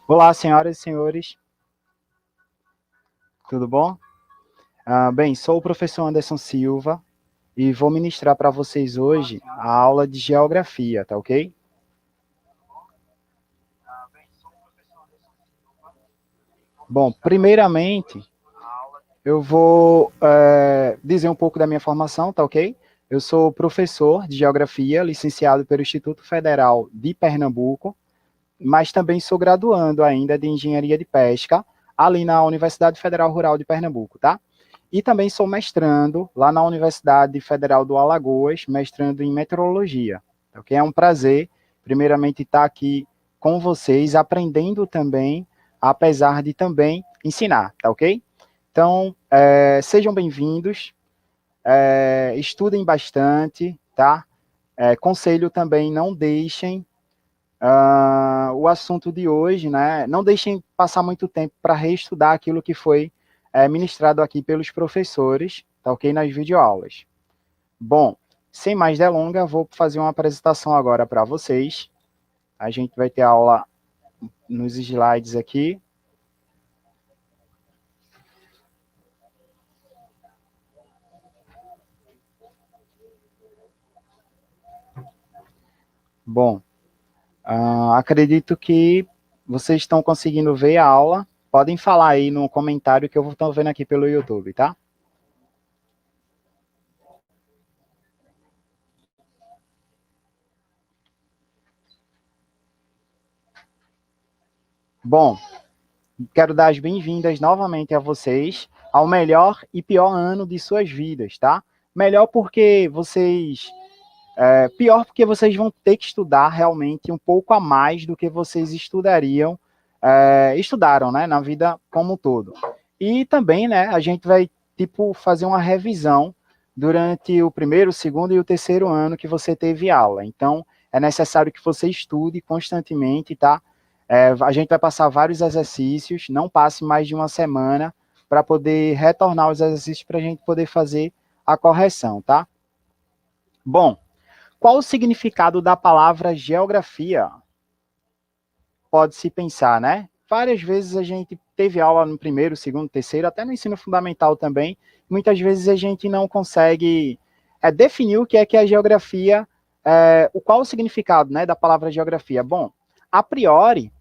Olá, senhoras e senhores, tudo bom? Bem, sou o professor Anderson Silva e vou ministrar para vocês hoje a aula de geografia, tá ok? Bom, primeiramente, eu vou dizer um pouco da minha formação, tá ok? Eu sou professor de geografia, licenciado pelo Instituto Federal de Pernambuco, mas também sou graduando ainda de engenharia de pesca, ali na Universidade Federal Rural de Pernambuco, tá? E também sou mestrando lá na Universidade Federal do Alagoas, mestrando em meteorologia. Ok? É um prazer, primeiramente, estar aqui com vocês, aprendendo também, apesar de também ensinar, tá ok? Então, sejam bem-vindos, estudem bastante, tá? Conselho também, não deixem o assunto de hoje, né? Não deixem passar muito tempo para reestudar aquilo que foi ministrado aqui pelos professores, tá ok? Nas videoaulas. Bom, sem mais delongas, vou fazer uma apresentação agora para vocês. A gente vai ter aula nos slides aqui. Bom, acredito que vocês estão conseguindo ver a aula. Podem falar aí no comentário que eu estou vendo aqui pelo YouTube, tá? Bom, quero dar as bem-vindas novamente a vocês ao melhor e pior ano de suas vidas, tá? Melhor porque vocês. Pior porque vocês vão ter que estudar realmente um pouco a mais do que vocês estudaram, né? Na vida como um todo. E também, né? A gente vai, tipo, fazer uma revisão durante o primeiro, o segundo e o terceiro ano que você teve aula. Então, é necessário que você estude constantemente, tá? A gente vai passar vários exercícios, não passe mais de uma semana para poder retornar os exercícios para a gente poder fazer a correção, tá? Bom, qual o significado da palavra geografia? Pode-se pensar, né? Várias vezes a gente teve aula no primeiro, segundo, terceiro, até no ensino fundamental também. Muitas vezes a gente não consegue definir o que é a geografia, qual o significado, né, da palavra geografia. Bom, a priori,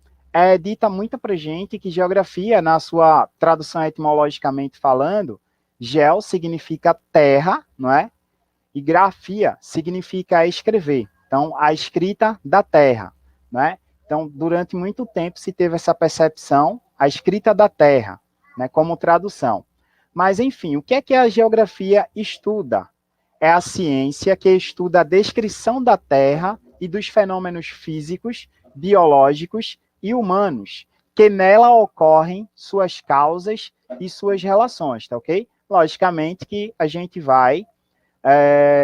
dita muito para gente que geografia, na sua tradução etimologicamente falando, geo significa terra, não é? E grafia significa escrever. Então, a escrita da terra, né? Então, durante muito tempo se teve essa percepção, a escrita da terra, né, como tradução. Mas, enfim, o que é a geografia estuda? É a ciência que estuda a descrição da Terra e dos fenômenos físicos, biológicos e humanos, que nela ocorrem suas causas e suas relações, tá ok? Logicamente que a gente vai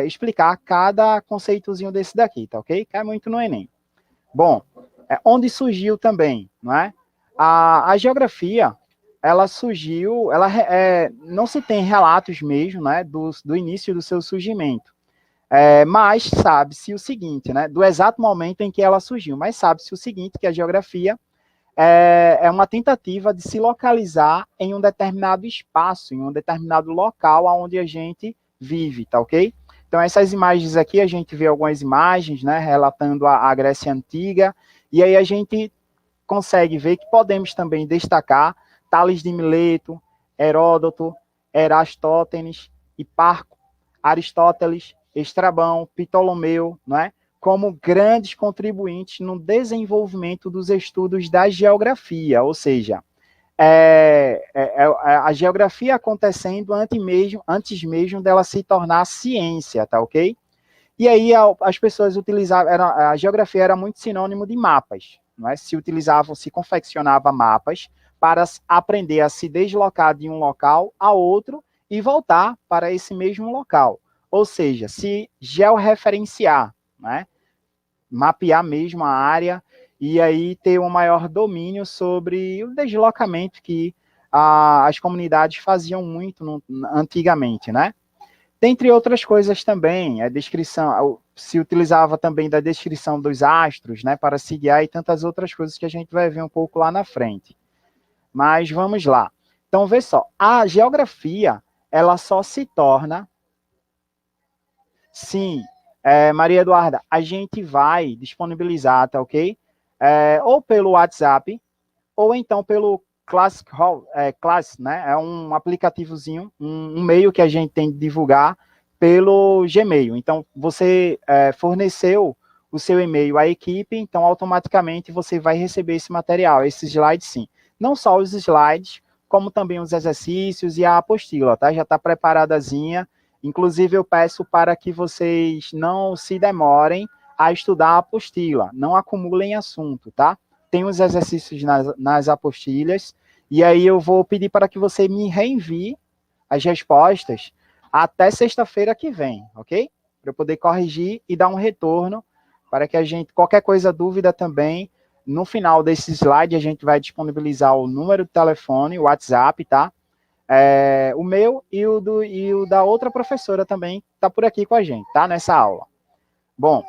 explicar cada conceitozinho desse daqui, tá ok? Cai muito no Enem. Bom, onde surgiu também, não é? A geografia, ela surgiu, não se tem relatos mesmo, né, do início do seu surgimento. Mas sabe-se o seguinte, né, do exato momento em que ela surgiu, mas sabe-se o seguinte, que a geografia é uma tentativa de se localizar em um determinado espaço, em um determinado local onde a gente vive, tá ok? Então, essas imagens aqui, a gente vê algumas imagens, né, relatando a Grécia Antiga, e aí a gente consegue ver que podemos também destacar Tales de Mileto, Heródoto, Erastótenes, Hiparco, Aristóteles, Estrabão, Ptolomeu, não é? Como grandes contribuintes no desenvolvimento dos estudos da geografia, ou seja, a geografia acontecendo antes mesmo dela se tornar ciência, tá ok? E aí as pessoas utilizavam, a geografia era muito sinônimo de mapas, não é? Se confeccionava mapas para aprender a se deslocar de um local a outro e voltar para esse mesmo local. Ou seja, se georreferenciar, né? Mapear mesmo a área e aí ter um maior domínio sobre o deslocamento que as comunidades faziam muito antigamente, né? Dentre outras coisas também, a descrição, se utilizava também da descrição dos astros, né, para se guiar e tantas outras coisas que a gente vai ver um pouco lá na frente. Mas vamos lá. Então, vê só, a geografia, ela só se torna, sim, Maria Eduarda, a gente vai disponibilizar, tá ok? Ou pelo WhatsApp, ou então pelo Classic Hall, Class, né? É um aplicativozinho, um meio que a gente tem de divulgar pelo Gmail. Então, você forneceu o seu e-mail à equipe, então automaticamente você vai receber esse material, esses slides sim. Não só os slides, como também os exercícios e a apostila, tá? Já está preparadazinha. Inclusive, eu peço para que vocês não se demorem a estudar a apostila, não acumulem assunto, tá? Tem os exercícios nas apostilhas, e aí eu vou pedir para que você me reenvie as respostas até sexta-feira que vem, ok? Para eu poder corrigir e dar um retorno, para que a gente, qualquer coisa, dúvida também, no final desse slide a gente vai disponibilizar o número de telefone, o WhatsApp, tá? O meu e o da outra professora também está por aqui com a gente, tá? Nessa aula. Bom,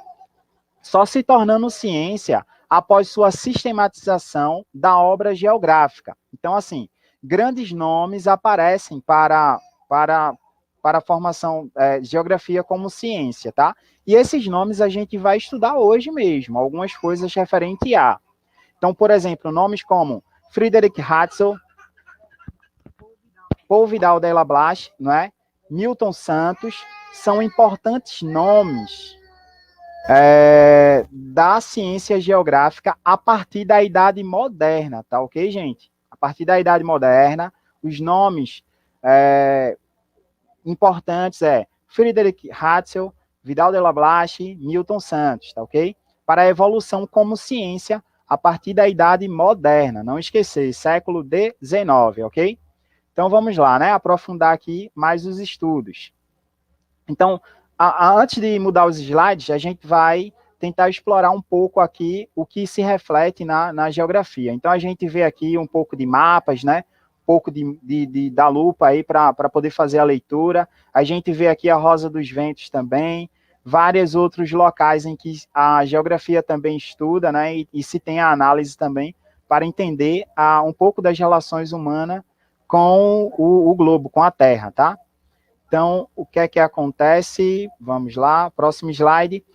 só se tornando ciência após sua sistematização da obra geográfica. Então, assim, grandes nomes aparecem para a formação geografia como ciência, tá? E esses nomes a gente vai estudar hoje mesmo, algumas coisas referente a. Então, por exemplo, nomes como Friedrich Hatzel, Paul Vidal de la Blache, não é? Milton Santos, são importantes nomes da ciência geográfica a partir da Idade Moderna, tá ok, gente? A partir da Idade Moderna, os nomes importantes Friedrich Hatzel, Vidal de la Blache, Milton Santos, tá ok? Para a evolução como ciência a partir da Idade Moderna, não esquecer, século XIX, ok? Então vamos lá, né? Aprofundar aqui mais os estudos. Então, antes de mudar os slides, a gente vai tentar explorar um pouco aqui o que se reflete na geografia. Então, a gente vê aqui um pouco de mapas, né? Um pouco da lupa aí para poder fazer a leitura. A gente vê aqui a Rosa dos Ventos também, vários outros locais em que a geografia também estuda, né? E se tem a análise também para entender um pouco das relações humanas com o globo, com a Terra, tá? Então, o que é que acontece? Vamos lá, próximo slide.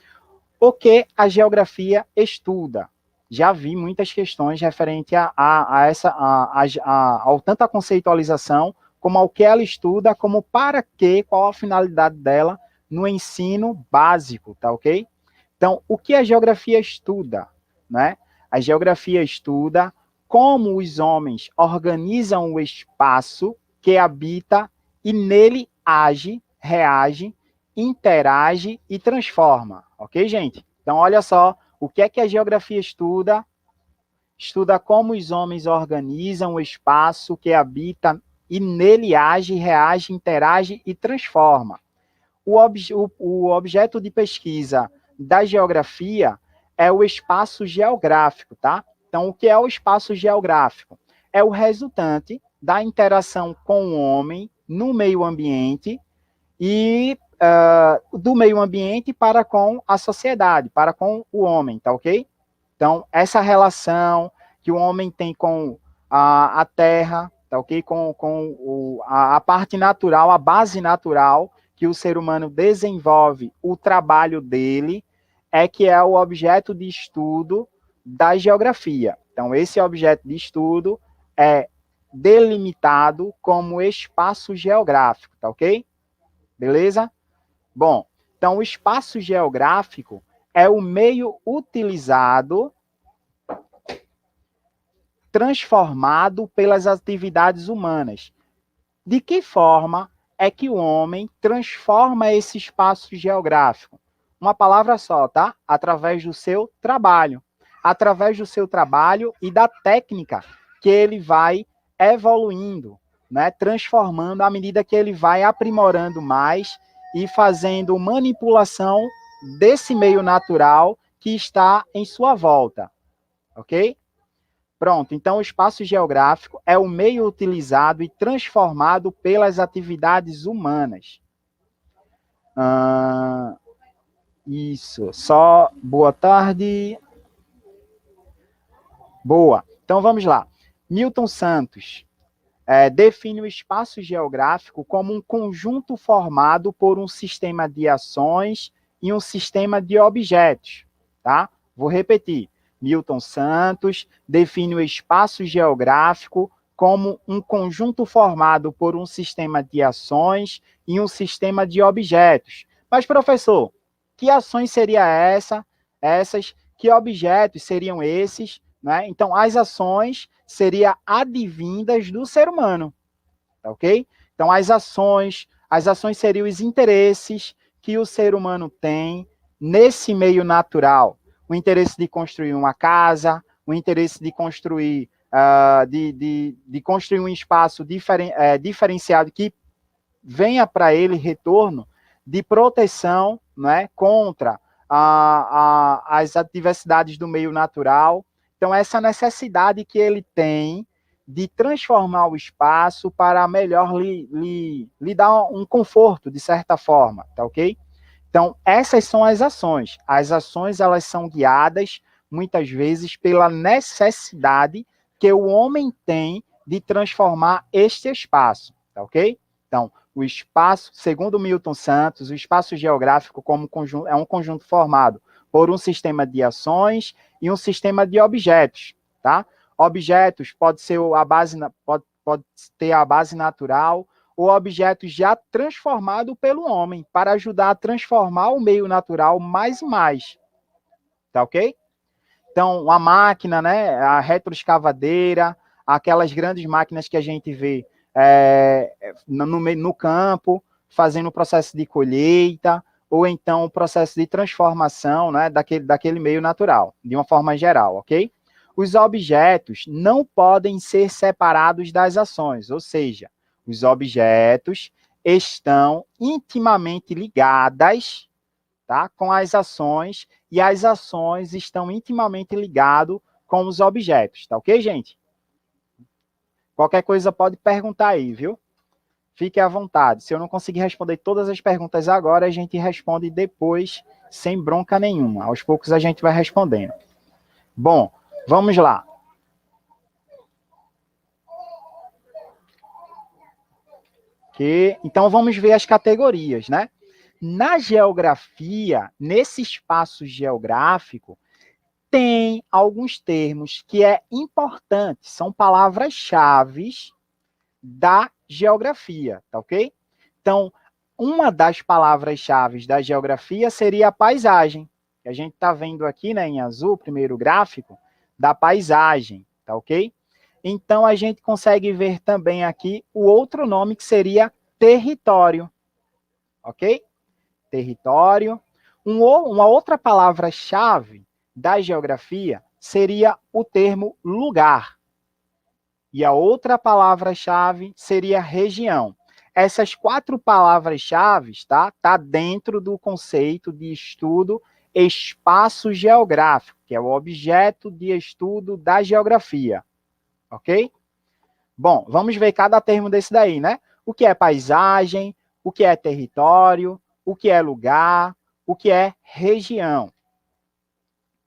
O que a geografia estuda? Já vi muitas questões referente ao tanto a conceitualização, como ao que ela estuda, como para quê, qual a finalidade dela no ensino básico, tá ok? Então, o que a geografia estuda? Né? A geografia estuda como os homens organizam o espaço que habita e nele age, reage, interage e transforma. Ok, gente? Então, olha só, o que é que a geografia estuda? Estuda como os homens organizam o espaço que habita e nele age, reage, interage e transforma. O objeto de pesquisa da geografia é o espaço geográfico, tá? Então, o que é o espaço geográfico? É o resultante da interação com o homem no meio ambiente e do meio ambiente para com a sociedade, para com o homem, tá ok? Então, essa relação que o homem tem com a terra, tá ok? Com a parte natural, a base natural que o ser humano desenvolve o trabalho dele, que é o objeto de estudo da geografia. Então, esse objeto de estudo é delimitado como espaço geográfico, tá ok? Beleza? Bom, então o espaço geográfico é o meio utilizado, transformado pelas atividades humanas. De que forma é que o homem transforma esse espaço geográfico? Uma palavra só, tá? Através do seu trabalho. Através do seu trabalho e da técnica que ele vai evoluindo, né? Transformando à medida que ele vai aprimorando mais e fazendo manipulação desse meio natural que está em sua volta, ok? Pronto, então o espaço geográfico é o meio utilizado e transformado pelas atividades humanas. Isso, só boa tarde. Boa. Então vamos lá. Milton Santos define o espaço geográfico como um conjunto formado por um sistema de ações e um sistema de objetos, tá? Vou repetir. Milton Santos define o espaço geográfico como um conjunto formado por um sistema de ações e um sistema de objetos. Mas, professor, que ações seriam essas? Que objetos seriam esses? Né? Então, as ações seriam advindas do ser humano, tá ok? Então, as ações seriam os interesses que o ser humano tem nesse meio natural. O interesse de construir uma casa, o interesse de construir, de construir um espaço diferenciado que venha para ele retorno de proteção, né, contra as adversidades do meio natural. Então, essa necessidade que ele tem de transformar o espaço para melhor lhe dar um conforto, de certa forma, tá ok? Então, essas são as ações. As ações, elas são guiadas, muitas vezes, pela necessidade que o homem tem de transformar este espaço, tá ok? Então, o espaço, segundo Milton Santos, o espaço geográfico como conjunto, é um conjunto formado por um sistema de ações e um sistema de objetos, tá? Objetos pode ser pode ter a base natural, ou objetos já transformados pelo homem, para ajudar a transformar o meio natural mais e mais. Tá ok? Então, a máquina, né, a retroescavadeira, aquelas grandes máquinas que a gente vê no campo, fazendo o processo de colheita, ou então o processo de transformação, né, daquele meio natural, de uma forma geral, ok? Os objetos não podem ser separados das ações, ou seja, os objetos estão intimamente ligadas, tá, com as ações, e as ações estão intimamente ligadas com os objetos, tá ok, gente? Qualquer coisa pode perguntar aí, viu? Fique à vontade. Se eu não conseguir responder todas as perguntas agora, a gente responde depois, sem bronca nenhuma. Aos poucos a gente vai respondendo. Bom, vamos lá. Então, vamos ver as categorias, né? Na geografia, nesse espaço geográfico, tem alguns termos que é importante, são palavras-chave da geografia, tá ok? Então, uma das palavras-chave da geografia seria a paisagem, que a gente está vendo aqui, né, em azul, o primeiro gráfico, da paisagem, tá ok? Então, a gente consegue ver também aqui o outro nome que seria território, ok? Território. Uma outra palavra-chave da geografia seria o termo lugar. E a outra palavra-chave seria região. Essas 4 palavras-chave, tá dentro do conceito de estudo espaço geográfico, que é o objeto de estudo da geografia. Ok? Bom, vamos ver cada termo desse daí, né? O que é paisagem, o que é território, o que é lugar, o que é região.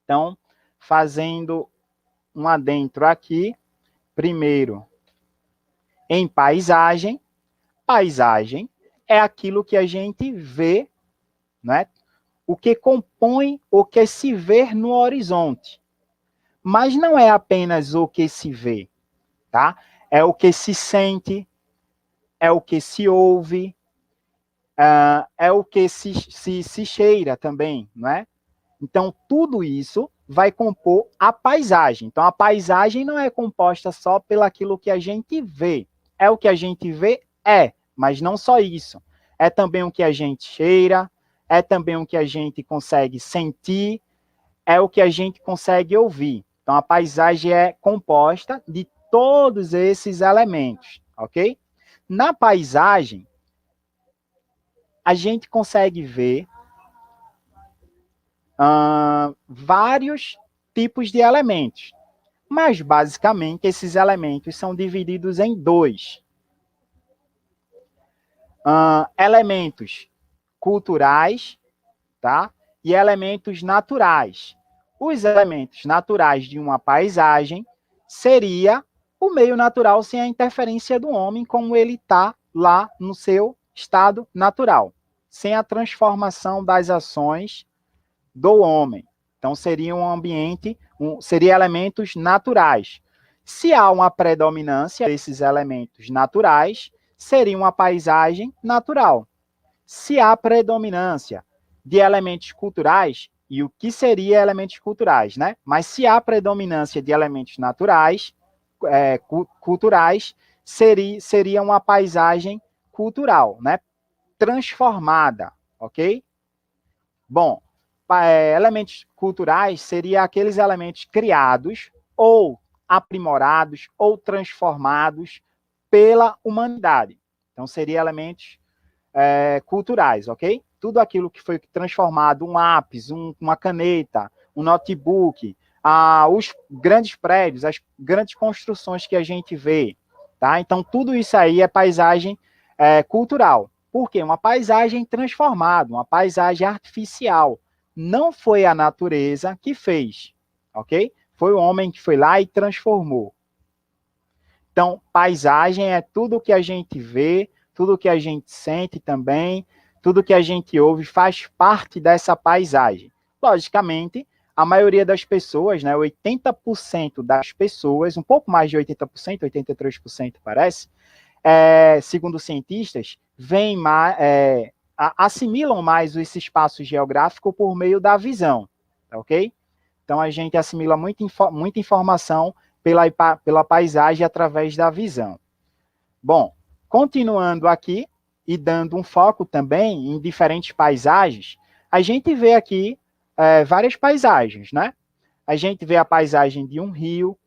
Então, fazendo um adentro aqui, primeiro, em paisagem. Paisagem é aquilo que a gente vê, né? O que compõe o que se vê no horizonte. Mas não é apenas o que se vê, tá? É o que se sente, é o que se ouve, é o que se cheira também, não é? Então, tudo isso vai compor a paisagem. Então, a paisagem não é composta só pelaquilo que a gente vê. É o que a gente vê, mas não só isso. É também o que a gente cheira, é também o que a gente consegue sentir, é o que a gente consegue ouvir. Então, a paisagem é composta de todos esses elementos, ok? Na paisagem, a gente consegue ver vários tipos de elementos. Mas, basicamente, esses elementos são divididos em 2. Elementos culturais, tá? E elementos naturais. Os elementos naturais de uma paisagem seria o meio natural sem a interferência do homem, como ele está lá no seu estado natural, sem a transformação das ações do homem. Então, seria um ambiente, seria elementos naturais. Se há uma predominância desses elementos naturais, seria uma paisagem natural. Se há predominância de elementos culturais, e o que seria elementos culturais, né? Mas se há predominância de elementos naturais, culturais, seria uma paisagem cultural, né? Transformada, ok? Bom, elementos culturais seriam aqueles elementos criados ou aprimorados ou transformados pela humanidade. Então, seriam elementos culturais, ok? Tudo aquilo que foi transformado, um lápis, uma caneta, um notebook, os grandes prédios, as grandes construções que a gente vê, tá? Então, tudo isso aí é paisagem cultural. Por quê? Uma paisagem transformada, uma paisagem artificial. Não foi a natureza que fez, ok? Foi o homem que foi lá e transformou. Então, paisagem é tudo que a gente vê, tudo que a gente sente também, tudo que a gente ouve faz parte dessa paisagem. Logicamente, a maioria das pessoas, né, 80% das pessoas, um pouco mais de 80%, 83% parece, segundo cientistas, assimilam mais esse espaço geográfico por meio da visão, ok? Então, a gente assimila muita informação pela paisagem através da visão. Bom, continuando aqui e dando um foco também em diferentes paisagens, a gente vê aqui várias paisagens, né? A gente vê a paisagem de um rio,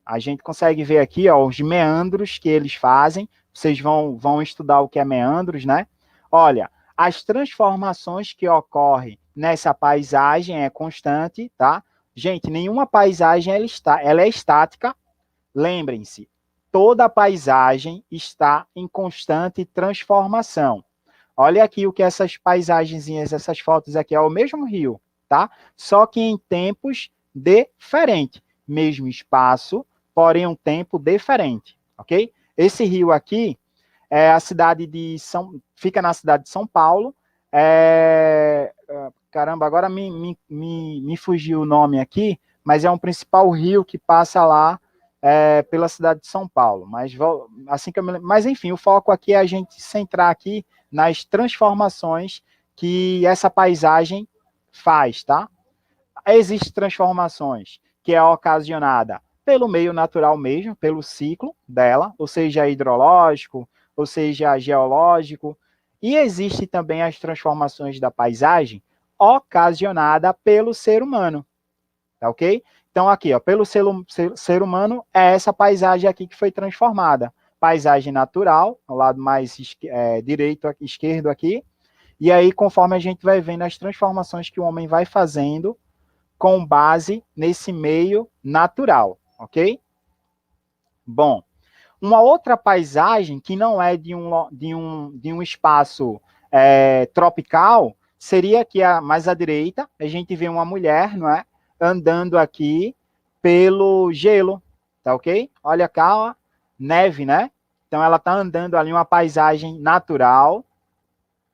a gente consegue ver aqui ó, os meandros que eles fazem, vocês vão estudar o que é meandros, né? Olha, as transformações que ocorrem nessa paisagem é constante, tá? Gente, nenhuma paisagem ela é estática. Lembrem-se, toda paisagem está em constante transformação. Olha aqui o que essas paisagenzinhas, essas fotos aqui, é o mesmo rio, tá? Só que em tempos diferentes. Mesmo espaço, porém um tempo diferente, ok? Esse rio aqui é a cidade fica na cidade de São Paulo. Caramba, agora me fugiu o nome aqui, mas é um principal rio que passa lá pela cidade de São Paulo. Mas enfim, o foco aqui é a gente centrar aqui nas transformações que essa paisagem faz, tá? Existem transformações que é ocasionada pelo meio natural mesmo, pelo ciclo dela, ou seja, hidrológico, ou seja, geológico, e existe também as transformações da paisagem ocasionada pelo ser humano, tá ok? Então aqui, ó, pelo ser humano, é essa paisagem aqui que foi transformada. Paisagem natural, ao lado mais esquerdo aqui, e aí conforme a gente vai vendo as transformações que o homem vai fazendo com base nesse meio natural, ok? Bom, uma outra paisagem que não é de um espaço tropical seria aqui mais à direita, a gente vê uma mulher, não é? Andando aqui pelo gelo, tá ok? Olha cá, ó, neve, né? Então ela está andando ali uma paisagem natural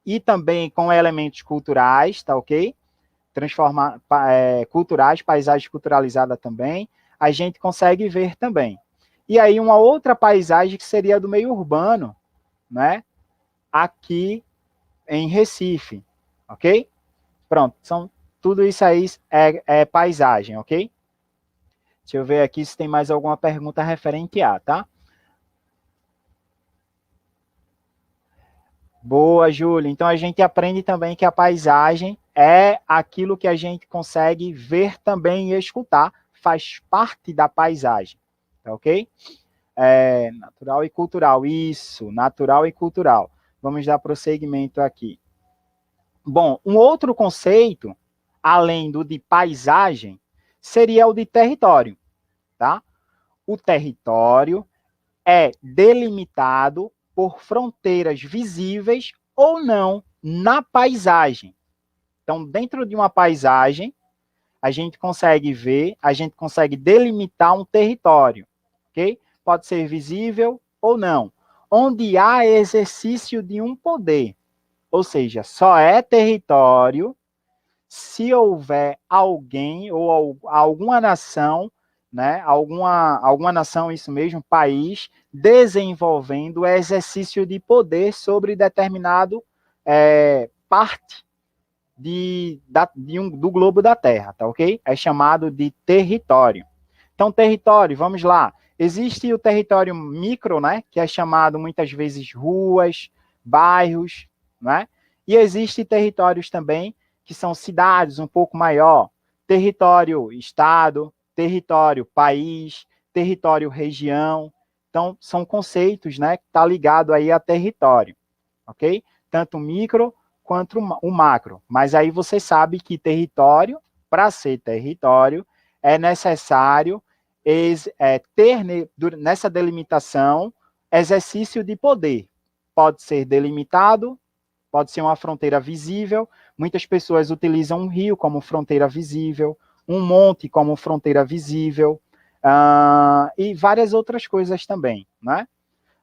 e também com elementos culturais, tá ok? Culturais, paisagem culturalizada também, a gente consegue ver também. E aí uma outra paisagem que seria do meio urbano, né? Aqui em Recife, ok? Pronto, tudo isso aí é paisagem, ok? Deixa eu ver aqui se tem mais alguma pergunta referente a, tá? Boa, Júlia. Então a gente aprende também que a paisagem é aquilo que a gente consegue ver também e escutar, faz parte da paisagem, tá ok? Natural e cultural, isso, natural e cultural. Vamos dar prosseguimento aqui. Bom, um outro conceito, além do de paisagem, seria o de território, tá? O território é delimitado por fronteiras visíveis ou não na paisagem. Então, dentro de uma paisagem, a gente consegue ver, a gente consegue delimitar um território, ok? Pode ser visível ou não, onde há exercício de um poder, ou seja, só é território se houver alguém ou alguma nação, né, alguma nação, isso mesmo, país, desenvolvendo o exercício de poder sobre determinado parte do globo da Terra, tá ok? É chamado de território. Então, território, vamos lá. Existe o território micro, né, que é chamado muitas vezes ruas, bairros, né? E existe territórios também que são cidades um pouco maior, território estado, território país, território região. Então, são conceitos, né, que tá ligado aí a território, ok? Tanto micro quanto o macro. Mas aí você sabe que território, para ser território, é necessário ter nessa delimitação exercício de poder. Pode ser delimitado, pode ser uma fronteira visível. Muitas pessoas utilizam um rio como fronteira visível, um monte como fronteira visível, e várias outras coisas também, né?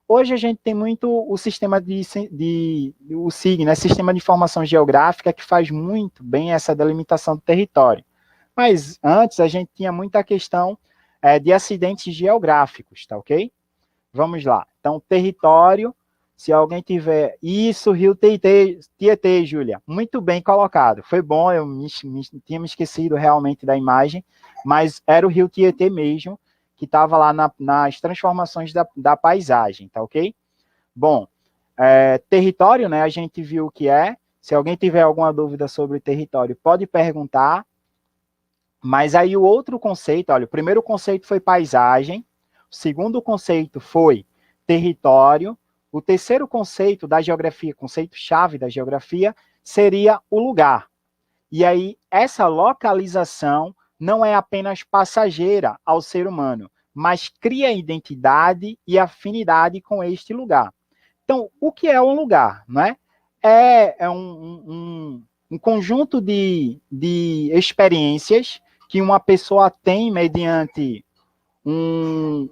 Hoje a gente tem muito o sistema o SIG, né, Sistema de Informação Geográfica, que faz muito bem essa delimitação do território. Mas antes a gente tinha muita questão de acidentes geográficos, tá ok? Vamos lá. Então, território, se alguém tiver... Isso, Rio Tietê, Júlia. Muito bem colocado. Foi bom, eu tinha me esquecido realmente da imagem, mas era o Rio Tietê mesmo, que estava lá nas transformações da paisagem, tá ok? Bom, território, né, a gente viu o que é. Se alguém tiver alguma dúvida sobre o território, pode perguntar. Mas aí o outro conceito, olha, o primeiro conceito foi paisagem, o segundo conceito foi território, o terceiro conceito da geografia, conceito-chave da geografia, seria o lugar. E aí, essa localização não é apenas passageira ao ser humano, mas cria identidade e afinidade com este lugar. Então, o que é um lugar? Não é? É um conjunto de experiências que uma pessoa tem mediante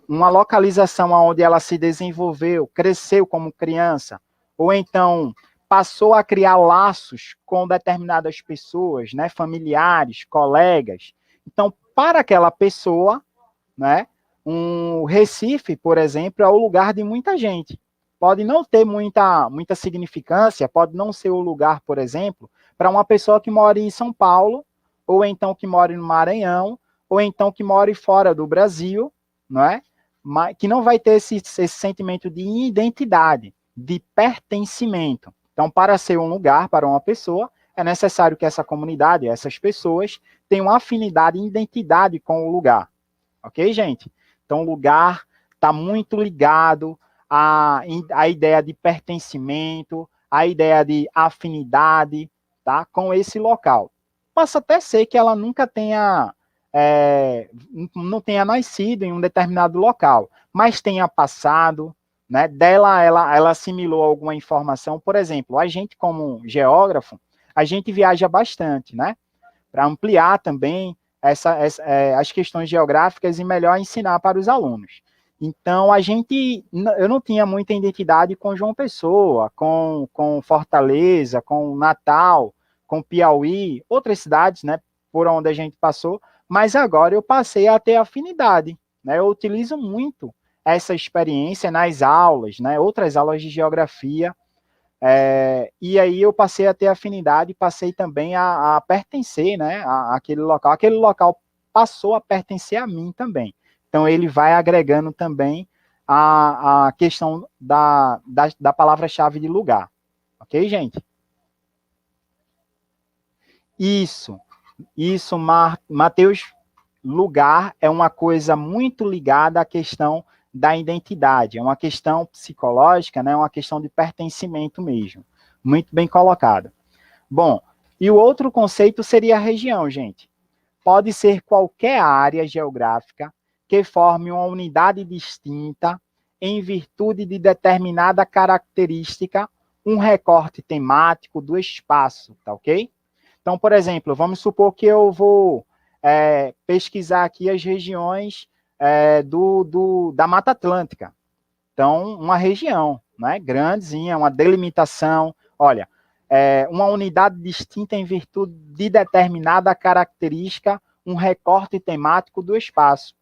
uma localização onde ela se desenvolveu, cresceu como criança, ou então passou a criar laços com determinadas pessoas, né, familiares, colegas. Então, para aquela pessoa, né, um Recife, por exemplo, é o lugar de muita gente. Pode não ter muita significância, pode não ser o lugar, por exemplo, para uma pessoa que mora em São Paulo, ou então que mora no Maranhão, ou então que mora fora do Brasil, não é? Mas, que não vai ter esse sentimento de identidade, de pertencimento. Então, para ser um lugar para uma pessoa, é necessário que essa comunidade, essas pessoas, tenham afinidade e identidade com o lugar. Ok, gente? Então, o lugar está muito ligado à ideia de pertencimento, à ideia de afinidade, tá? Com esse local. Possa até ser que ela nunca tenha, não tenha nascido em um determinado local, mas tenha passado, né? Dela, ela assimilou alguma informação. Por exemplo, a gente, como geógrafo, a gente viaja bastante, né? Para ampliar também as questões geográficas e melhor ensinar para os alunos. Então, eu não tinha muita identidade com João Pessoa, com Fortaleza, com Natal, com Piauí, outras cidades, né, por onde a gente passou, mas agora eu passei a ter afinidade, né, eu utilizo muito essa experiência nas aulas, né, outras aulas de geografia, e aí eu passei a ter afinidade, passei também a pertencer, né, àquele local. Aquele local passou a pertencer a mim também. Então, ele vai agregando também a questão da palavra-chave de lugar. Ok, gente? Isso, Matheus, lugar é uma coisa muito ligada à questão da identidade, é uma questão psicológica, né, é uma questão de pertencimento mesmo. Muito bem colocado. Bom, e o outro conceito seria a região, gente. Pode ser qualquer área geográfica que forme uma unidade distinta em virtude de determinada característica um recorte temático do espaço, tá ok? Então, por exemplo, vamos supor que eu vou pesquisar aqui as regiões da Mata Atlântica. Então, uma região, né, grandezinha, uma delimitação. Olha, uma unidade distinta em virtude de determinada característica, um recorte temático do espaço.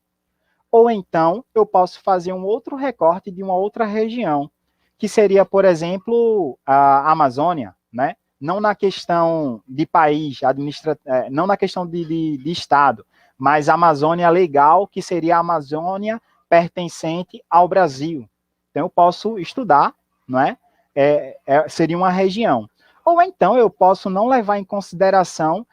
Ou então, eu posso fazer um outro recorte de uma outra região, que seria, por exemplo, a Amazônia, né? Não na questão de país, não na questão de Estado, mas a Amazônia legal, que seria a Amazônia pertencente ao Brasil. Então, eu posso estudar, não é? Seria uma região. Ou então, eu posso não levar em consideração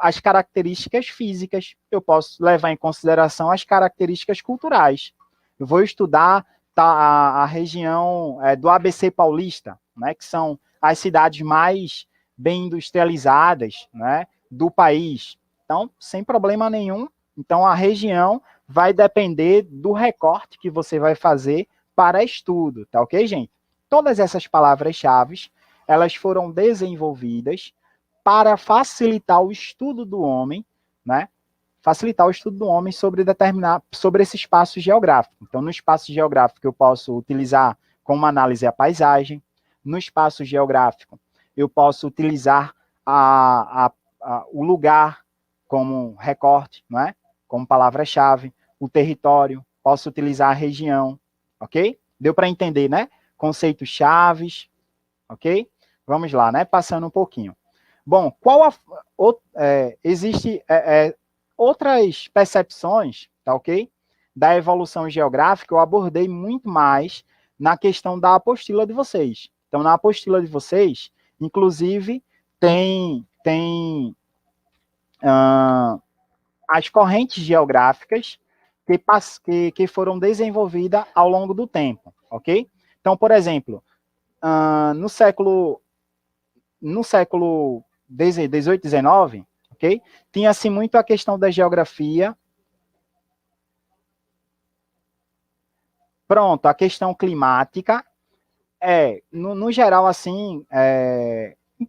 as características físicas, eu posso levar em consideração as características culturais. Eu vou estudar a região do ABC Paulista, né, que são as cidades mais bem industrializadas, né, do país. Então, sem problema nenhum. Então, a região vai depender do recorte que você vai fazer para estudo, tá ok, gente? Todas essas palavras-chave, elas foram desenvolvidas para facilitar o estudo do homem, né? Facilitar o estudo do homem sobre esse espaço geográfico. Então, no espaço geográfico eu posso utilizar como análise a paisagem, no espaço geográfico eu posso utilizar o lugar como recorte, não é? Como palavra-chave, o território, posso utilizar a região, ok? Deu para entender, né? Conceitos chaves, ok? Vamos lá, né? Passando um pouquinho. Bom, existe outras percepções, tá ok? Da evolução geográfica, eu abordei muito mais na questão da apostila de vocês. Então, na apostila de vocês, inclusive, tem as correntes geográficas que foram desenvolvidas ao longo do tempo, ok? Então, por exemplo, no século 18, 19, ok? Tinha-se muito a questão da geografia. Pronto, a questão climática. No geral, assim,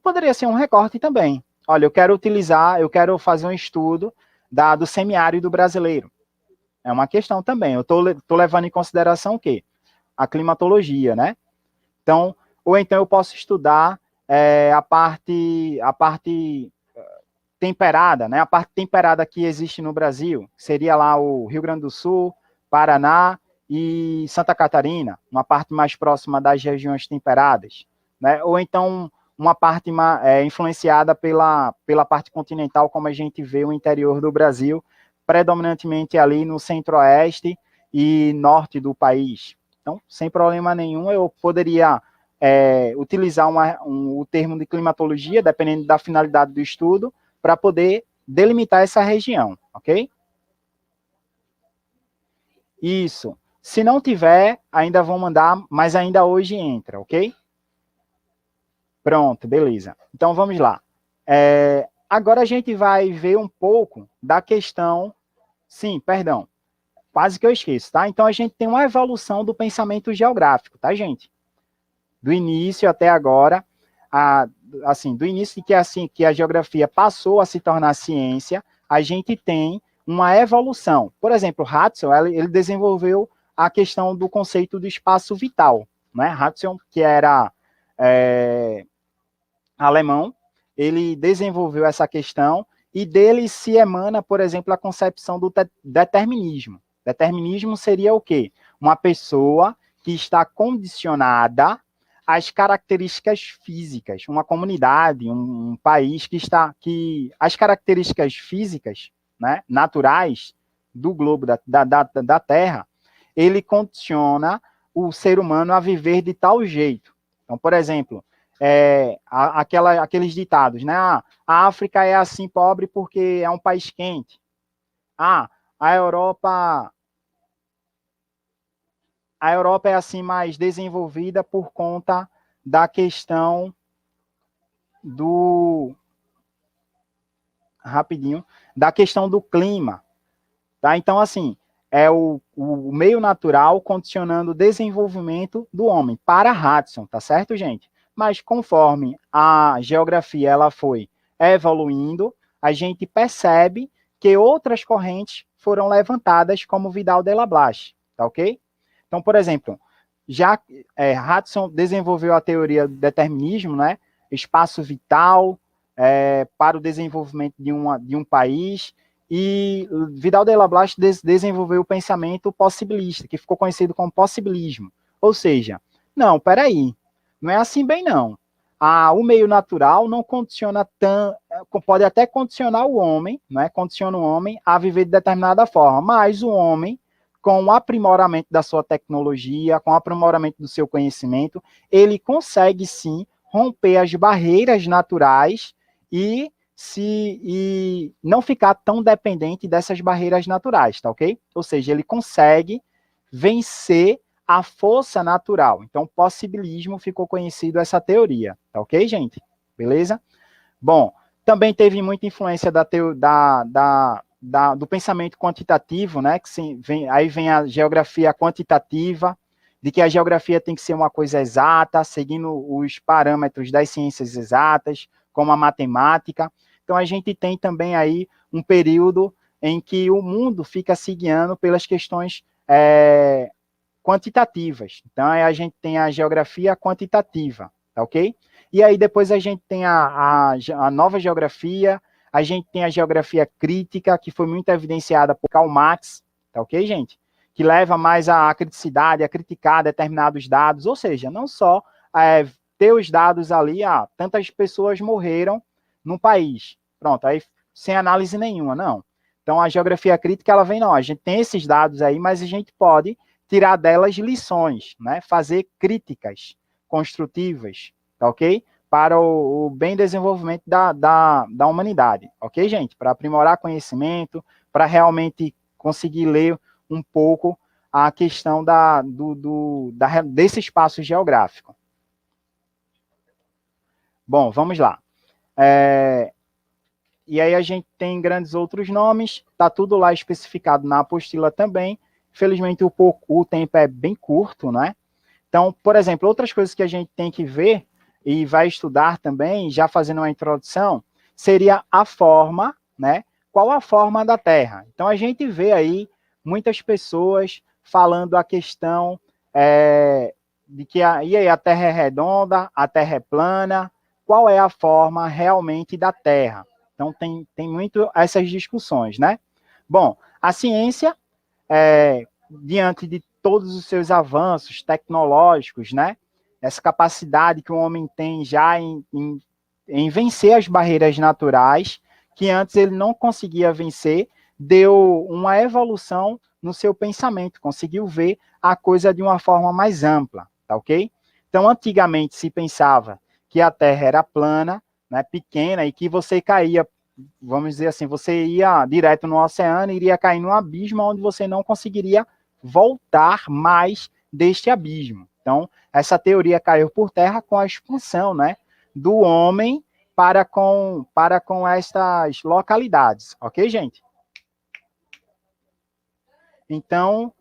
poderia ser um recorte também. Olha, eu quero fazer um estudo do semiárido brasileiro. É uma questão também. Eu estou levando em consideração o quê? A climatologia, né? Então, ou então eu posso estudar a parte temperada, né? A parte temperada que existe no Brasil, seria lá o Rio Grande do Sul, Paraná e Santa Catarina, uma parte mais próxima das regiões temperadas, né? Ou então uma parte influenciada pela parte continental, como a gente vê o interior do Brasil, predominantemente ali no centro-oeste e norte do país. Então, sem problema nenhum, eu poderia utilizar o termo de climatologia, dependendo da finalidade do estudo, para poder delimitar essa região, ok? Isso. Se não tiver, ainda vão mandar, mas ainda hoje entra, ok? Pronto, beleza. Então, vamos lá. Agora a gente vai ver um pouco da questão... Sim, perdão. Quase que eu esqueço, tá? Então, a gente tem uma evolução do pensamento geográfico, tá, gente? Do início até agora, do início que a geografia passou a se tornar ciência, a gente tem uma evolução. Por exemplo, Hudson, ele desenvolveu a questão do conceito do espaço vital, né? Hudson, que era alemão, ele desenvolveu essa questão e dele se emana, por exemplo, a concepção do determinismo. Determinismo seria o quê? Uma pessoa que está condicionada às características físicas, uma comunidade, um país que as características físicas, né, naturais do globo, da Terra, ele condiciona o ser humano a viver de tal jeito. Então, por exemplo, aqueles ditados, né? A África é assim pobre porque é um país quente. A Europa é assim mais desenvolvida por conta da questão da questão do clima, tá? Então, assim, é o meio natural condicionando o desenvolvimento do homem, para Hudson, tá certo, gente? mas conforme a geografia ela foi evoluindo, a gente percebe que outras correntes foram levantadas como Vidal de la Blache, tá ok? Então, por exemplo, já Hudson desenvolveu a teoria do determinismo, né? Espaço vital para o desenvolvimento de um país, e Vidal de la Blache desenvolveu o pensamento possibilista, que ficou conhecido como possibilismo. Ou seja, não, peraí, não é assim bem não. O meio natural não condiciona pode até condicionar o homem, né? Condiciona o homem a viver de determinada forma, mas o homem, com o aprimoramento da sua tecnologia, com o aprimoramento do seu conhecimento, ele consegue sim romper as barreiras naturais e não ficar tão dependente dessas barreiras naturais, tá ok? Ou seja, ele consegue vencer a força natural. Então, possibilismo ficou conhecido essa teoria, tá ok, gente? Beleza? Bom, também teve muita influência do pensamento quantitativo, né? Aí vem a geografia quantitativa, de que a geografia tem que ser uma coisa exata, seguindo os parâmetros das ciências exatas, como a matemática. Então, a gente tem também aí um período em que o mundo fica se guiando pelas questões quantitativas. Então, aí a gente tem a geografia quantitativa, tá ok? E aí depois a gente tem a nova geografia, a gente tem a geografia crítica, que foi muito evidenciada por Karl Marx, tá ok, gente? Que leva mais à criticidade, a criticar determinados dados, ou seja, não só ter os dados ali, tantas pessoas morreram no país, pronto, aí sem análise nenhuma, não. Então, a geografia crítica, ela vem, não, a gente tem esses dados aí, mas a gente pode tirar delas lições, né? Fazer críticas construtivas, tá ok? Para o bem desenvolvimento da humanidade, ok, gente? Para aprimorar conhecimento, para realmente conseguir ler um pouco a questão desse espaço geográfico. Bom, vamos lá. E aí a gente tem grandes outros nomes, tá tudo lá especificado na apostila também. Infelizmente o tempo é bem curto, né? Então, por exemplo, outras coisas que a gente tem que ver e vai estudar também, já fazendo uma introdução, seria a forma, né? Qual a forma da Terra? Então, a gente vê aí muitas pessoas falando a questão de que a Terra é redonda, a Terra é plana, qual é a forma realmente da Terra? Então, tem muito essas discussões, né? Bom, a ciência, diante de todos os seus avanços tecnológicos, né? Essa capacidade que o homem tem já em vencer as barreiras naturais, que antes ele não conseguia vencer, deu uma evolução no seu pensamento, conseguiu ver a coisa de uma forma mais ampla, tá ok? Então, antigamente se pensava que a Terra era plana, né, pequena, e que você caía, vamos dizer assim, você ia direto no oceano e iria cair num abismo onde você não conseguiria voltar mais deste abismo. Então, essa teoria caiu por terra com a expansão, né, do homem para com estas localidades, ok, gente? Então,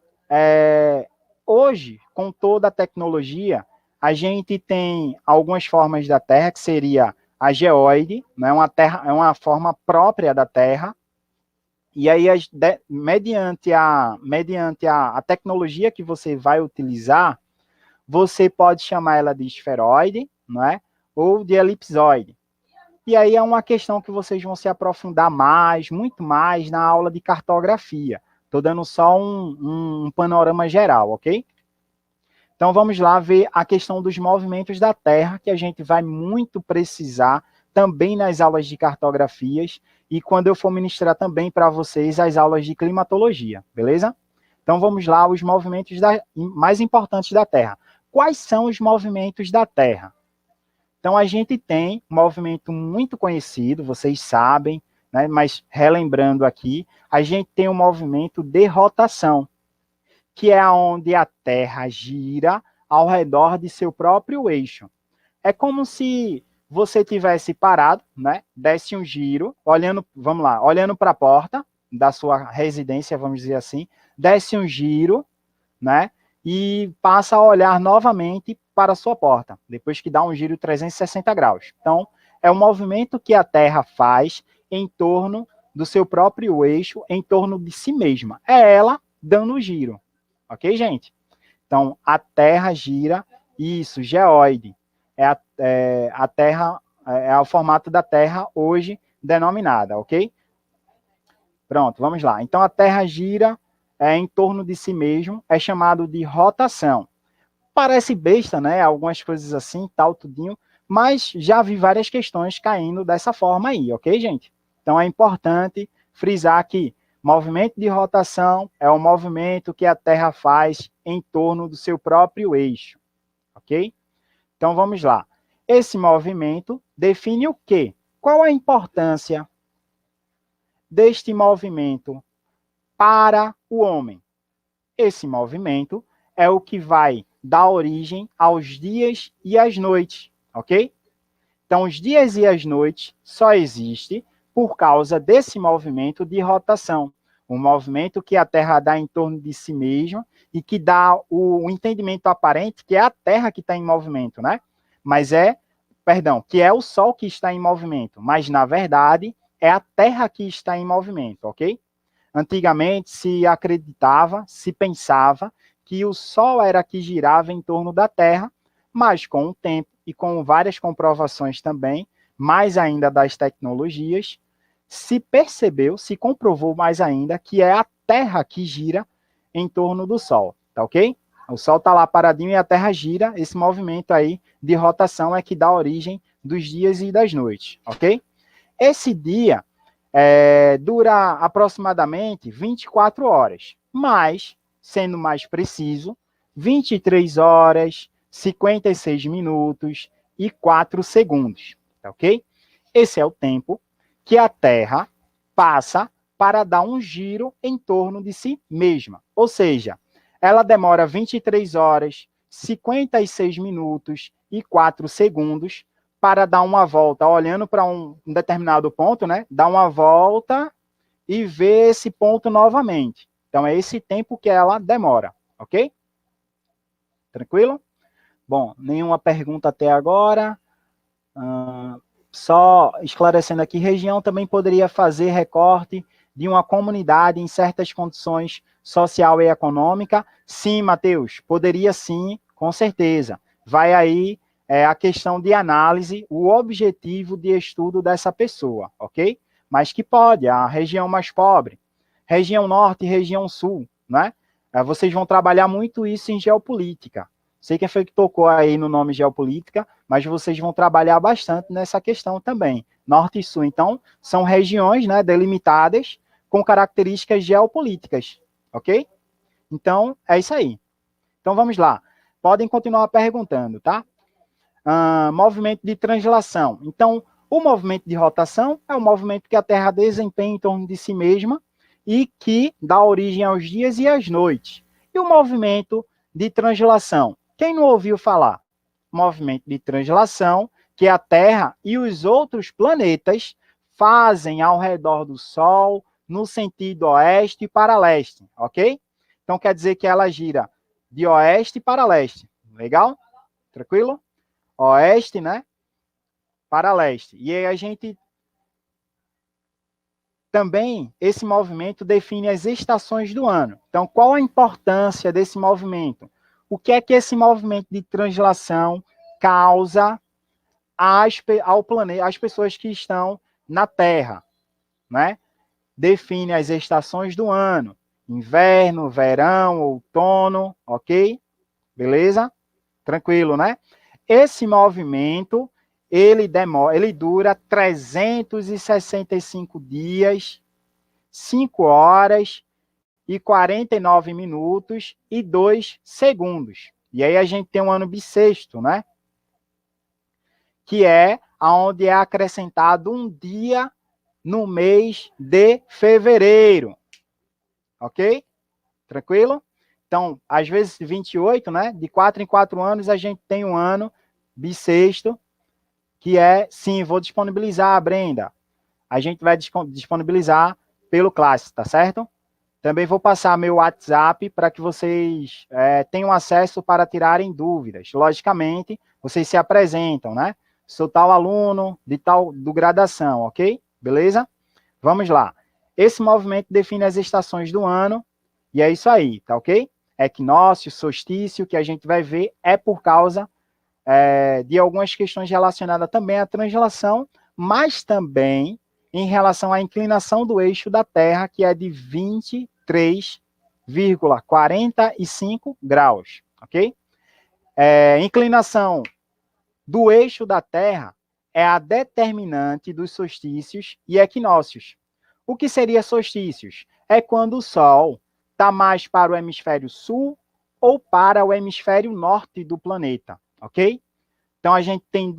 hoje, com toda a tecnologia, a gente tem algumas formas da Terra, que seria a geóide, né, é uma forma própria da Terra, e aí, mediante a tecnologia que você vai utilizar, você pode chamar ela de esferoide, não é? Ou de elipsoide. E aí é uma questão que vocês vão se aprofundar mais, muito mais, na aula de cartografia. Estou dando só um panorama geral, ok? Então vamos lá ver a questão dos movimentos da Terra, que a gente vai muito precisar também nas aulas de cartografias e quando eu for ministrar também para vocês as aulas de climatologia, beleza? Então vamos lá, os movimentos mais importantes da Terra. Quais são os movimentos da Terra? Então a gente tem um movimento muito conhecido, vocês sabem, né? Mas relembrando aqui, a gente tem um movimento de rotação, que é onde a Terra gira ao redor de seu próprio eixo. É como se você tivesse parado, né? Desse um giro, olhando, vamos lá, olhando para a porta da sua residência, vamos dizer assim, desse um giro, né? e passa a olhar novamente para a sua porta, depois que dá um giro de 360 graus. Então, é um movimento que a Terra faz em torno do seu próprio eixo, em torno de si mesma. É ela dando o giro. Ok, gente? Então, a Terra gira, isso, geóide. A Terra, é o formato da Terra hoje denominada, ok? Pronto, vamos lá. Então, a Terra gira em torno de si mesmo, é chamado de rotação. Parece besta, né? Algumas coisas assim, tal, tudinho, mas já vi várias questões caindo dessa forma aí, ok, gente? Então, é importante frisar que movimento de rotação é o movimento que a Terra faz em torno do seu próprio eixo, ok? Então, vamos lá. Esse movimento define o quê? Qual a importância deste movimento para o homem? Esse movimento é o que vai dar origem aos dias e às noites, ok? Então, os dias e as noites só existem por causa desse movimento de rotação, um movimento que a Terra dá em torno de si mesma e que dá o entendimento aparente que é a Terra que está em movimento, né? Que é o Sol que está em movimento, mas na verdade é a Terra que está em movimento, ok? Antigamente se acreditava, se pensava que o Sol era que girava em torno da Terra, mas com o tempo e com várias comprovações também, mais ainda das tecnologias, se percebeu, se comprovou mais ainda que é a Terra que gira em torno do Sol, tá ok? O Sol está lá paradinho e a Terra gira, esse movimento aí de rotação é que dá origem dos dias e das noites, ok? Esse dia dura aproximadamente 24 horas, mas, sendo mais preciso, 23 horas, 56 minutos e 4 segundos, tá ok? Esse é o tempo que a Terra passa para dar um giro em torno de si mesma. Ou seja, ela demora 23 horas, 56 minutos e 4 segundos para dar uma volta, olhando para um determinado ponto, né? Dar uma volta e ver esse ponto novamente. Então, é esse tempo que ela demora, ok? Tranquilo? Bom, nenhuma pergunta até agora. Só esclarecendo aqui, região também poderia fazer recorte de uma comunidade em certas condições social e econômica? Sim, Matheus, poderia sim, com certeza. Vai aí a questão de análise, o objetivo de estudo dessa pessoa, ok? Mas que pode, a região mais pobre, região norte e região sul, né? Vocês vão trabalhar muito isso em geopolítica. Sei que foi que tocou aí no nome geopolítica, mas vocês vão trabalhar bastante nessa questão também, norte e sul. Então, são regiões, né, delimitadas com características geopolíticas, ok? Então, é isso aí. Então, vamos lá. Podem continuar perguntando, tá? Movimento de translação. Então, o movimento de rotação é o movimento que a Terra desempenha em torno de si mesma e que dá origem aos dias e às noites. E o movimento de translação? Quem não ouviu falar? Movimento de translação que a Terra e os outros planetas fazem ao redor do Sol no sentido oeste para leste, ok? Então, quer dizer que ela gira de oeste para leste. Legal? Tranquilo? Oeste, né? Para leste. E aí a gente também, esse movimento define as estações do ano. Então, qual a importância desse movimento? O que é que esse movimento de translação causa ao planeta, às pessoas que estão na Terra, né? Define as estações do ano: inverno, verão, outono, ok? Beleza? Tranquilo, né? Esse movimento, ele dura 365 dias, 5 horas e 49 minutos e 2 segundos. E aí a gente tem um ano bissexto, né? Que é onde é acrescentado um dia no mês de fevereiro. Ok? Tranquilo? Então, às vezes 28, né? De 4 em 4 anos a gente tem um ano bissexto, que é, sim, vou disponibilizar, Brenda. A gente vai disponibilizar pelo Classe, tá certo? Também vou passar meu WhatsApp para que vocês tenham acesso para tirarem dúvidas. Logicamente, vocês se apresentam, né? Sou tal aluno de tal do graduação, ok? Beleza? Vamos lá. Esse movimento define as estações do ano e é isso aí, tá ok? Equinócio, solstício, que a gente vai ver é por causa de algumas questões relacionadas também à translação, mas também em relação à inclinação do eixo da Terra, que é de 23,45 graus, ok? Inclinação do eixo da Terra é a determinante dos solstícios e equinócios. O que seria solstícios? É quando o Sol está mais para o hemisfério sul ou para o hemisfério norte do planeta, ok? Então, a gente tem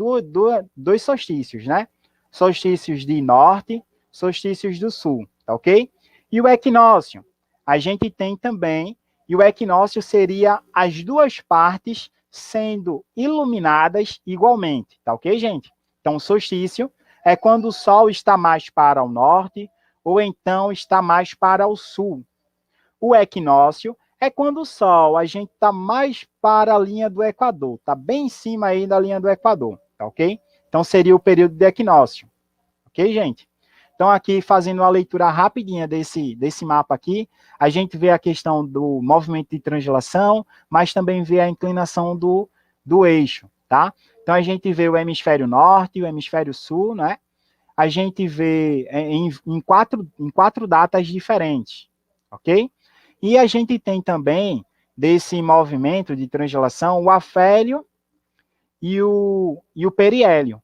dois solstícios, né? Solstícios de norte, solstícios do sul, tá ok? E o equinócio, a gente tem também, e o equinócio seria as duas partes sendo iluminadas igualmente, tá ok, gente? Então, o solstício é quando o Sol está mais para o norte ou então está mais para o sul. O equinócio é quando o Sol, a gente está mais para a linha do Equador, está bem em cima aí da linha do Equador, tá ok? Então, seria o período de equinócio, ok, gente? Então, aqui, fazendo uma leitura rapidinha desse mapa aqui, a gente vê a questão do movimento de translação, mas também vê a inclinação do eixo, tá? Então, a gente vê o hemisfério norte e o hemisfério sul, né? A gente vê em quatro datas diferentes, ok? E a gente tem também, desse movimento de translação, o afélio e o periélio.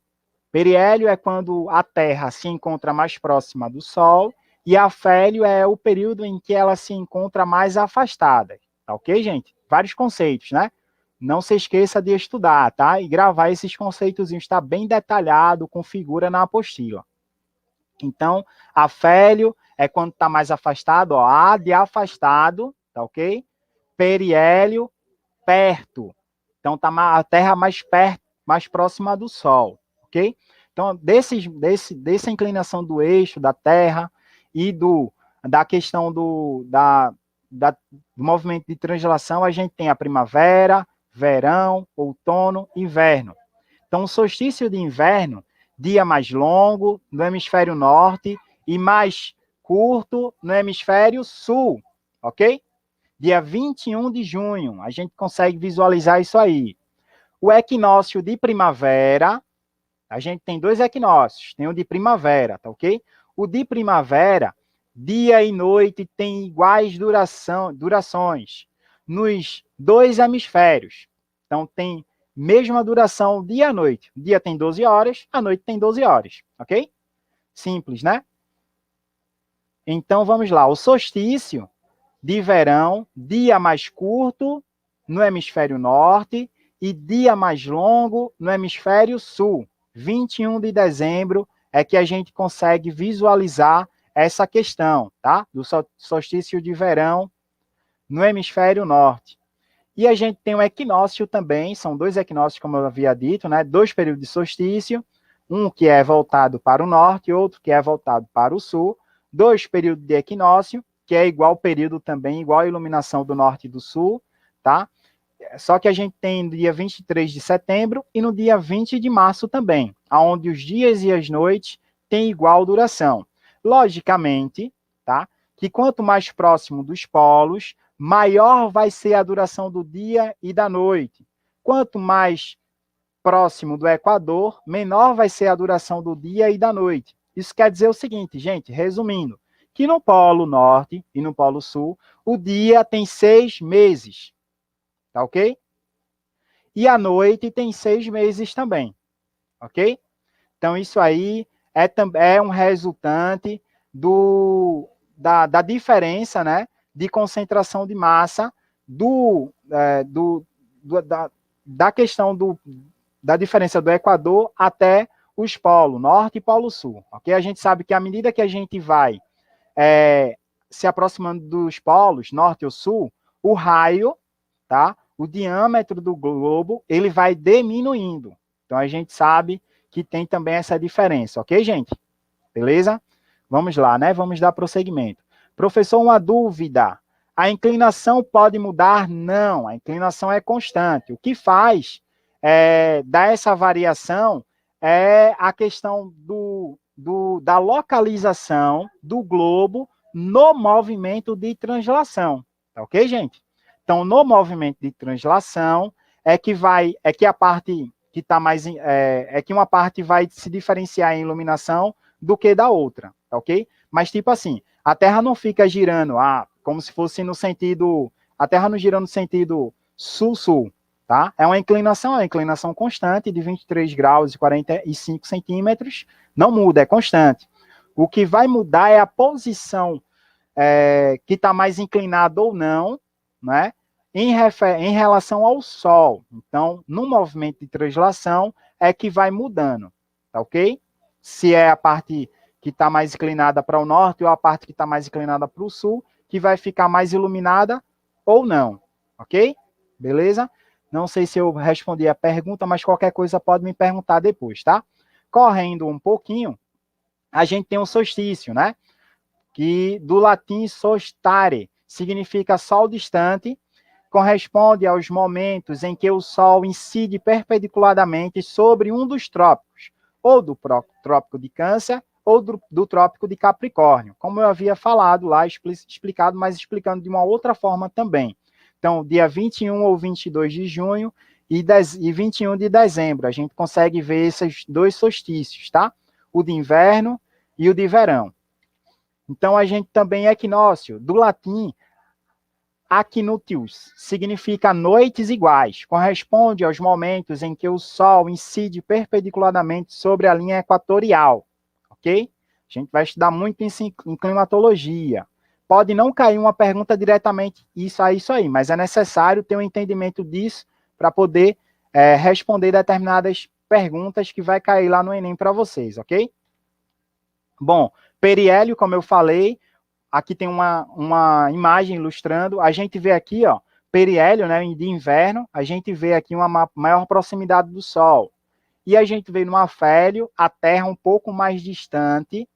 Periélio é quando a Terra se encontra mais próxima do Sol, e afélio é o período em que ela se encontra mais afastada. Tá ok, gente? Vários conceitos, né? Não se esqueça de estudar, tá? E gravar esses conceitos, está bem detalhado, com figura na apostila. Então, afélio é quando está mais afastado, ó, A de afastado, tá ok? Periélio, perto. Então, está a Terra mais perto, mais próxima do Sol, ok? Então, dessa inclinação do eixo da Terra e da questão do movimento de translação, a gente tem a primavera, verão, outono, inverno. Então, o solstício de inverno, dia mais longo no hemisfério norte e mais curto no hemisfério sul, ok? Dia 21 de junho, a gente consegue visualizar isso aí. O equinócio de primavera, a gente tem dois equinócios, tem o de primavera, tá ok? O de primavera, dia e noite tem iguais durações nos dois hemisférios. Então, tem mesma duração dia e noite. O dia tem 12 horas, a noite tem 12 horas, ok? Simples, né? Então, vamos lá. O solstício de verão, dia mais curto no hemisfério norte e dia mais longo no hemisfério sul. 21 de dezembro é que a gente consegue visualizar essa questão, tá? Do solstício de verão no hemisfério norte. E a gente tem um equinócio também, são dois equinócios, como eu havia dito, né? Dois períodos de solstício, um que é voltado para o norte, outro que é voltado para o sul, dois períodos de equinócio, que é igual período também, igual a iluminação do norte e do sul, tá? Só que a gente tem no dia 23 de setembro e no dia 20 de março também, onde os dias e as noites têm igual duração. Logicamente, tá? Que quanto mais próximo dos polos, maior vai ser a duração do dia e da noite. Quanto mais próximo do Equador, menor vai ser a duração do dia e da noite. Isso quer dizer o seguinte, gente, resumindo, que no Polo Norte e no Polo Sul, o dia tem 6 meses, tá ok? E a noite tem 6 meses também, ok? Então, isso aí é um resultante da diferença, né, de concentração de massa da questão da diferença do Equador até os polos, norte e polo sul, ok? A gente sabe que à medida que a gente vai se aproximando dos polos, norte ou sul, o raio, tá? O diâmetro do globo, ele vai diminuindo. Então, a gente sabe que tem também essa diferença, ok, gente? Beleza? Vamos lá, né? Vamos dar prosseguimento. Professor, uma dúvida. A inclinação pode mudar? Não, a inclinação é constante. O que faz dar essa variação é a questão da localização do globo no movimento de translação. Tá ok, gente? Então, no movimento de translação, é que a parte que está mais. É que uma parte vai se diferenciar em iluminação do que da outra, tá ok? Mas, tipo assim, a Terra não fica girando, como se fosse no sentido. A Terra não gira no sentido sul-sul, tá? É uma inclinação constante de 23 graus e 45 centímetros, não muda, é constante. O que vai mudar é a posição que está mais inclinada ou não, né? Em relação ao Sol. Então, no movimento de translação, é que vai mudando, tá ok? Se é a parte que está mais inclinada para o norte ou a parte que está mais inclinada para o sul, que vai ficar mais iluminada ou não, ok? Beleza? Não sei se eu respondi a pergunta, mas qualquer coisa pode me perguntar depois, tá? Correndo um pouquinho, a gente tem um solstício, né? Que do latim solstare, significa sol distante, corresponde aos momentos em que o Sol incide perpendicularmente sobre um dos trópicos, ou do trópico de Câncer, ou do trópico de Capricórnio, como eu havia falado lá, explicado, mas explicando de uma outra forma também. Então, dia 21 ou 22 de junho e 21 de dezembro, a gente consegue ver esses dois solstícios, tá? O de inverno e o de verão. Então, a gente também é equinócio, do latim, aquinútios, significa noites iguais, corresponde aos momentos em que o Sol incide perpendicularmente sobre a linha equatorial, ok? A gente vai estudar muito em climatologia. Pode não cair uma pergunta diretamente isso aí, mas é necessário ter um entendimento disso para poder responder determinadas perguntas que vai cair lá no Enem para vocês, ok? Bom, periélio, como eu falei, aqui tem uma imagem ilustrando. A gente vê aqui, ó, periélio, né, de inverno, a gente vê aqui uma maior proximidade do Sol. E a gente vê no afélio a Terra um pouco mais distante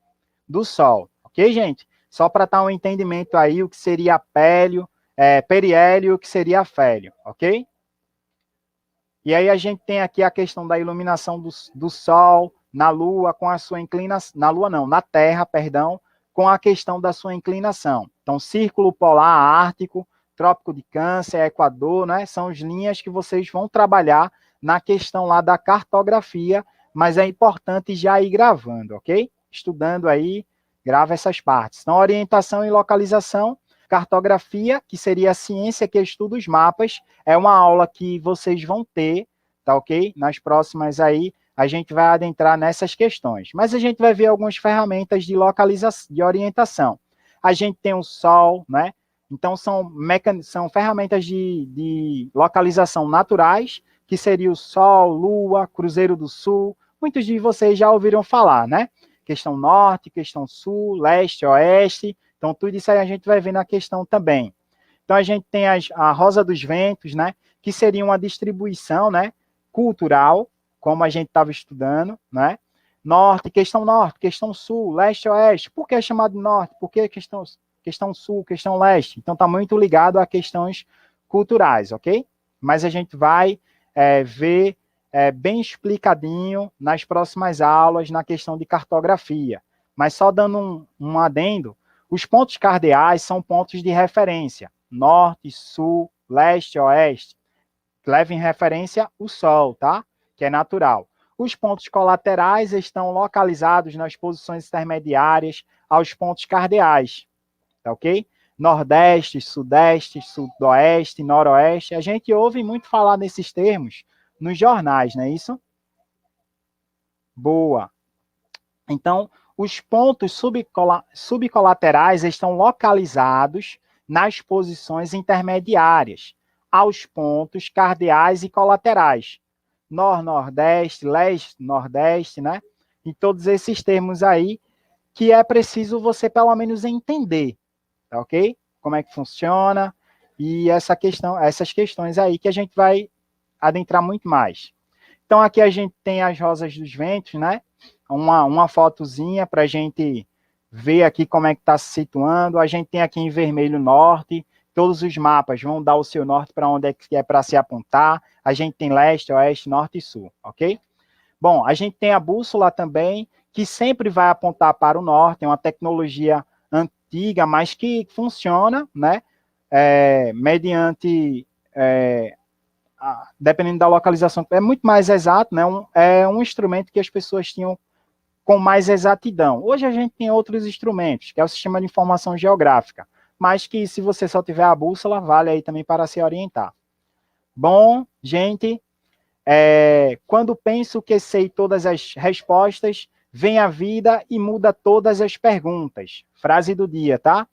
do Sol. Ok, gente? Só para dar um entendimento aí, o que seria periélio e o que seria afélio, ok? E aí a gente tem aqui a questão da iluminação do Sol na Lua com a sua inclinação, na Lua não, na Terra, perdão, com a questão da sua inclinação. Então, círculo polar ártico, trópico de Câncer, Equador, né? São as linhas que vocês vão trabalhar na questão lá da cartografia, mas é importante já ir gravando, ok? Estudando aí, grava essas partes. Então, orientação e localização, cartografia, que seria a ciência que estuda os mapas, é uma aula que vocês vão ter, tá ok? Nas próximas aí, a gente vai adentrar nessas questões. Mas a gente vai ver algumas ferramentas de localização, de orientação. A gente tem o Sol, né? Então, são ferramentas de localização naturais, que seria o Sol, Lua, Cruzeiro do Sul. Muitos de vocês já ouviram falar, né? Questão norte, questão sul, leste, oeste. Então, tudo isso aí a gente vai ver na questão também. Então, a gente tem a Rosa dos Ventos, né? Que seria uma distribuição, né? Cultural, como a gente estava estudando, né? Norte, questão sul, leste, oeste. Por que é chamado norte? Por que questão sul, questão leste? Então, está muito ligado a questões culturais, ok? Mas a gente vai ver bem explicadinho nas próximas aulas, na questão de cartografia. Mas só dando um adendo, os pontos cardeais são pontos de referência. Norte, sul, leste, oeste. Leva em referência o Sol, tá? Que é natural. Os pontos colaterais estão localizados nas posições intermediárias aos pontos cardeais, tá ok? Nordeste, Sudeste, Sudoeste, Noroeste. A gente ouve muito falar nesses termos nos jornais, não é isso? Boa. Então, os pontos subcolaterais estão localizados nas posições intermediárias aos pontos cardeais e colaterais. Nordeste, leste, nordeste, né? E todos esses termos aí que é preciso você pelo menos entender, tá ok? Como é que funciona e essas questões aí que a gente vai adentrar muito mais. Então aqui a gente tem as rosas dos ventos, né? Uma fotozinha para a gente ver aqui como é que está se situando. A gente tem aqui em vermelho norte, todos os mapas vão dar o seu norte para onde é que é para se apontar. A gente tem leste, oeste, norte e sul, ok? Bom, a gente tem a bússola também, que sempre vai apontar para o norte, é uma tecnologia antiga, mas que funciona, né? Mediante, dependendo da localização, é muito mais exato, né? É um instrumento que as pessoas tinham com mais exatidão. Hoje a gente tem outros instrumentos, que é o sistema de informação geográfica, mas que se você só tiver a bússola, vale aí também para se orientar. Bom, gente, quando penso que sei todas as respostas, vem a vida e muda todas as perguntas. Frase do dia, tá?